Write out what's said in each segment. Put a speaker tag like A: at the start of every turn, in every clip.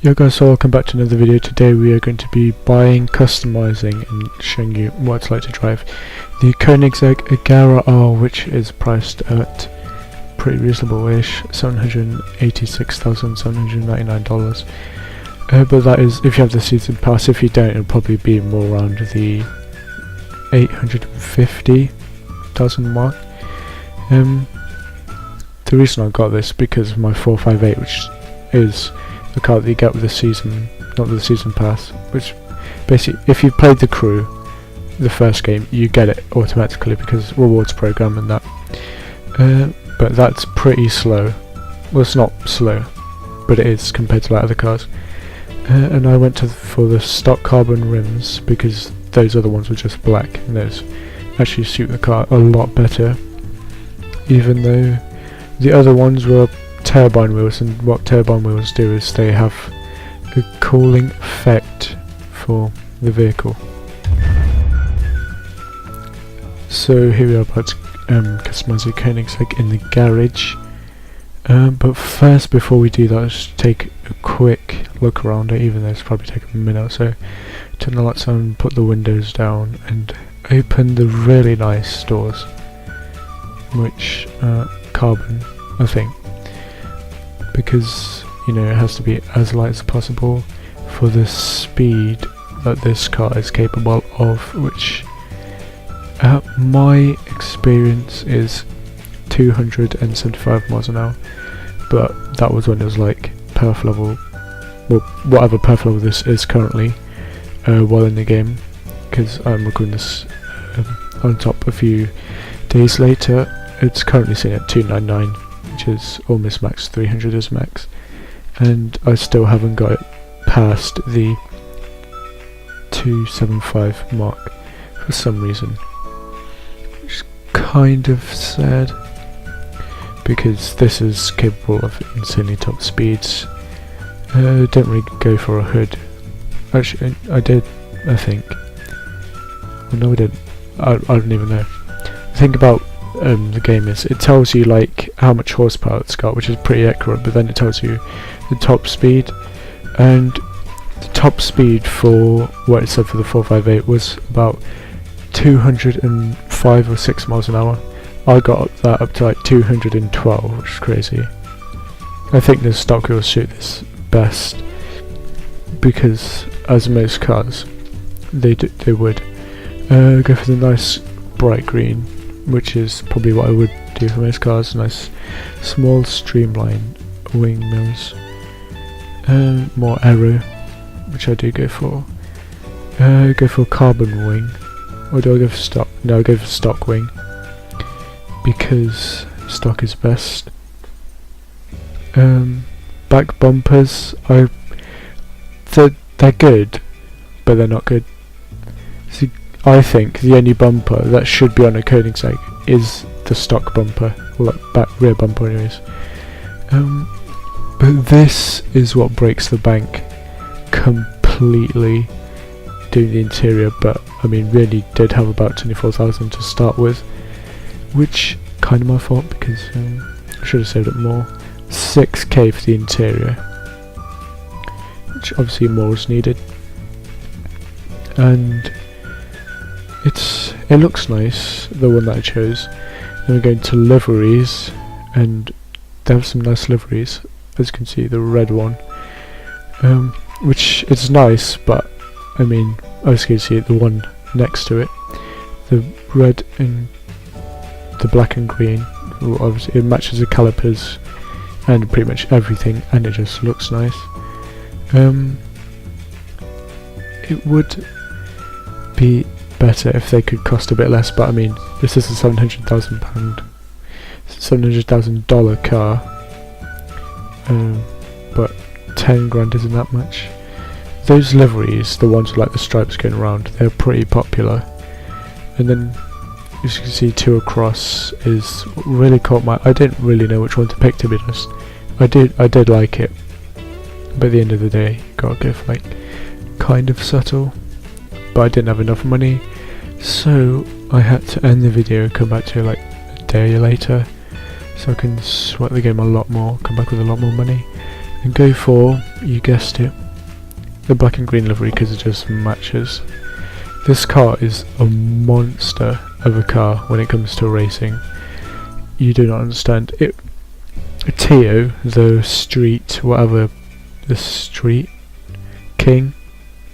A: Yo guys, so welcome back to another video. Today we are going to be buying, customizing and showing you what it's like to drive the Koenigsegg Agera R, which is priced at pretty reasonable-ish, $786,799. But that is if you have the season pass. If you don't, it'll probably be more around the 850,000 mark. The reason I got this because of my 458, which is the car that you get with the season, not with the season pass, which basically, if you've played the crew, the first game, you get it automatically because rewards program and that. But that's pretty slow. Well, it's not slow, but it is compared to like other cars. And I went for the stock carbon rims because those other ones were just black, and those actually suit the car a lot better. Even though the other ones were turbine wheels, and what turbine wheels do is they have a cooling effect for the vehicle. So here we are about to customise the Koenigsegg in the garage. But first, before we do that, let's take a quick look around it, even though it's probably take a minute or so. Turn the lights on, put the windows down, and open the really nice doors, which are carbon, I think, because you know it has to be as light as possible for the speed that this car is capable of, which my experience is 275 miles an hour, but that was when it was like perf level, well, whatever perf level this is currently while in the game, because I'm recording this on top a few days later. It's currently sitting at 299, which is almost max. 300 is max, and I still haven't got it past the 275 mark for some reason, which is kind of sad because this is capable of insanely top speeds. Don't really go for a hood. Actually, I did, I think. Well, no, I didn't. I don't even know. The thing about the game is it tells you like how much horsepower it's got, which is pretty accurate, but then it tells you the top speed, and the top speed for what it said for the 458 was about 205 or 6 miles an hour. I got that up to like 212, which is crazy. I think the stock will suit this best because, as most cars, they would go for the nice bright green, which is probably what I would do for most cars. Nice small streamlined wing mirrors, more aero, which I do go for. Go for carbon wing, or do I go for stock? No, I go for stock wing because stock is best. Back bumpers, they're good, but they're not good. See, I think the only bumper that should be on a Koenigsegg is the stock bumper, or like rear bumper anyways. But this is what breaks the bank completely, doing the interior. But I mean, really did have about 24,000 to start with, which kind of my fault because I should have saved up more. 6k for the interior, which obviously more is needed, and it looks nice, the one that I chose. Then we're going to liveries, and they have some nice liveries, as you can see, the red one, which is nice, but I mean, as you can see, the one next to it, the red and the black and green, well, obviously it matches the calipers and pretty much everything, and it just looks nice. It would be better if they could cost a bit less, but I mean, this is a $700,000 car, but 10 grand isn't that much. Those liveries, the ones with like the stripes going around, they're pretty popular, and then as you can see, 2 across is really caught my. I didn't really know which one to pick, to be honest. I did like it, but at the end of the day, you gotta go for like kind of subtle. But I didn't have enough money, so I had to end the video and come back to like a day later, so I can sweat the game a lot more, come back with a lot more money. And go for, you guessed it, the black and green livery because it just matches. This car is a monster of a car when it comes to racing. You do not understand. Teo, the street, whatever, the street king,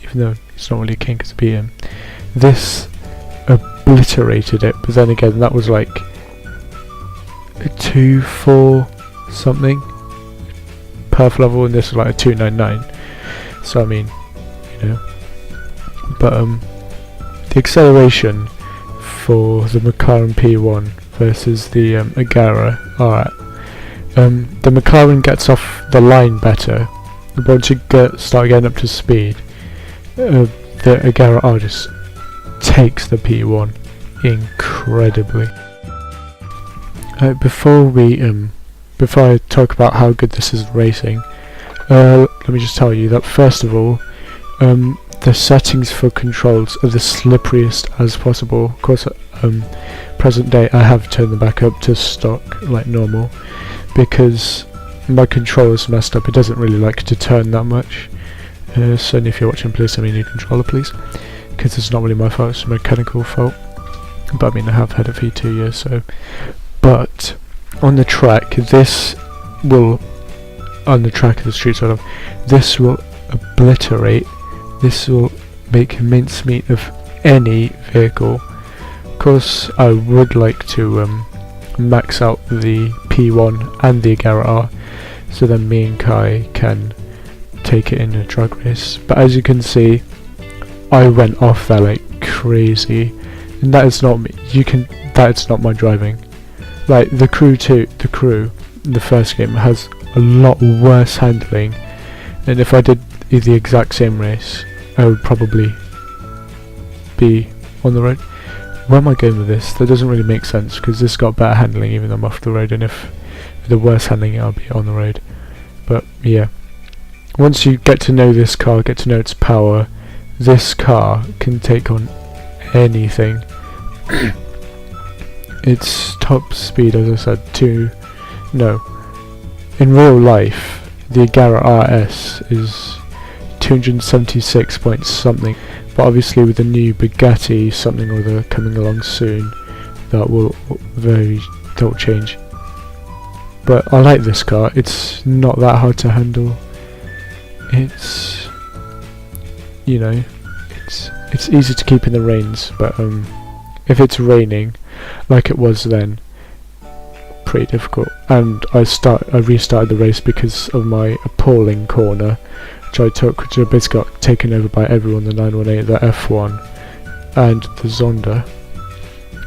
A: even though it's not really a king because beat him, this obliterated it, but then again that was like a 2.4 something perf level, and this is like a 2.99, so I mean, you know. But the acceleration for the McLaren P1 versus the Agera are the McLaren gets off the line better, but once you start getting up to speed, the Agera R just takes the P1 incredibly. Before I talk about how good this is racing, let me just tell you that first of all, the settings for controls are the slipperiest as possible. Of course, present day I have turned them back up to stock like normal because my controller's messed up. It doesn't really like to turn that much. Certainly if you're watching, please send me a new controller, please, because it's not really my fault, it's a mechanical fault. But I mean, I have had it for 2 years, so. But on the track, this will, on the track of the street sort of, this will obliterate, this will make mincemeat of any vehicle. Of course, I would like to max out the P1 and the Agera R, so then me and Kai can take it in a drag race. But as you can see, I went off there like crazy, and that is not me. That is not my driving. Like the crew in the first game has a lot worse handling, and if I did the exact same race, I would probably be on the road. Where am I going with this? That doesn't really make sense because this got better handling even though I'm off the road, and if the worse handling, I'll be on the road. But yeah, once you get to know this car, get to know its power, this car can take on anything. Its top speed, as I said, in real life, the Agera RS is 276 point something, but obviously with the new Bugatti something or other coming along soon, that will change. But I like this car. It's not that hard to handle. It's, you know, it's easy to keep in the reins, but if it's raining like it was then, pretty difficult. And I restarted the race because of my appalling corner which I took, which I basically got taken over by everyone, the 918, the F1 and the Zonda.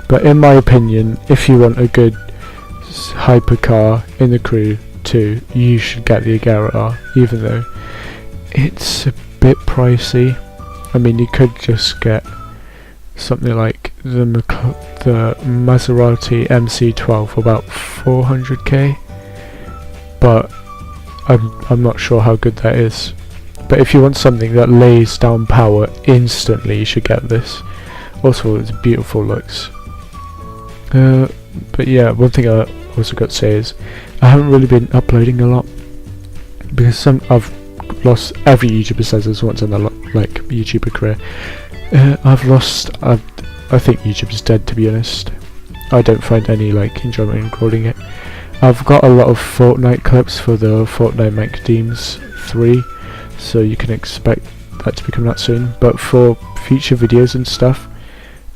A: But in my opinion, if you want a good hypercar in the crew too, you should get the Agera R, even though it's a bit pricey. I mean, you could just get something like the Maserati MC12 for about 400k, but I'm not sure how good that is. But if you want something that lays down power instantly, you should get this. Also, it's beautiful looks. But yeah, one thing I also got to say is I haven't really been uploading a lot because I've lost. Every YouTuber says this once in their YouTuber career. I think YouTube's dead, to be honest. I don't find any enjoyment in recording it. I've got a lot of Fortnite clips for the Fortnite Mech Deems 3, so you can expect that to be coming out soon. But for future videos and stuff,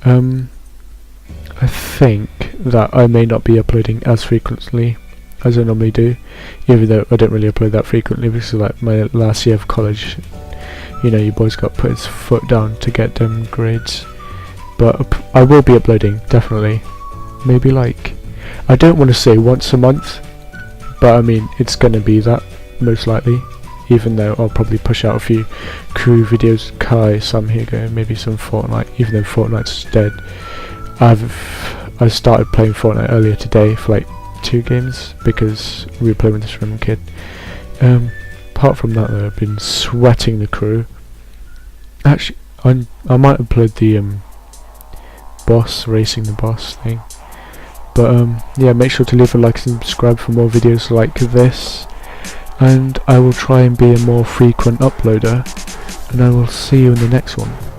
A: I think that I may not be uploading as frequently as I normally do, even though I don't really upload that frequently because my last year of college, you know, your boy's got to put his foot down to get them grades. But I will be uploading, definitely. Maybe I don't want to say once a month, but I mean it's gonna be that, most likely, even though I'll probably push out a few crew videos, Kai, some Hugo, maybe some Fortnite, even though Fortnite's dead. I started playing Fortnite earlier today for 2 games because we were playing with this random kid. Apart from that though, I've been sweating the crew. Actually, I might upload the racing the boss thing. But yeah, make sure to leave a like and subscribe for more videos like this. and I will try and be a more frequent uploader, and I will see you in the next one.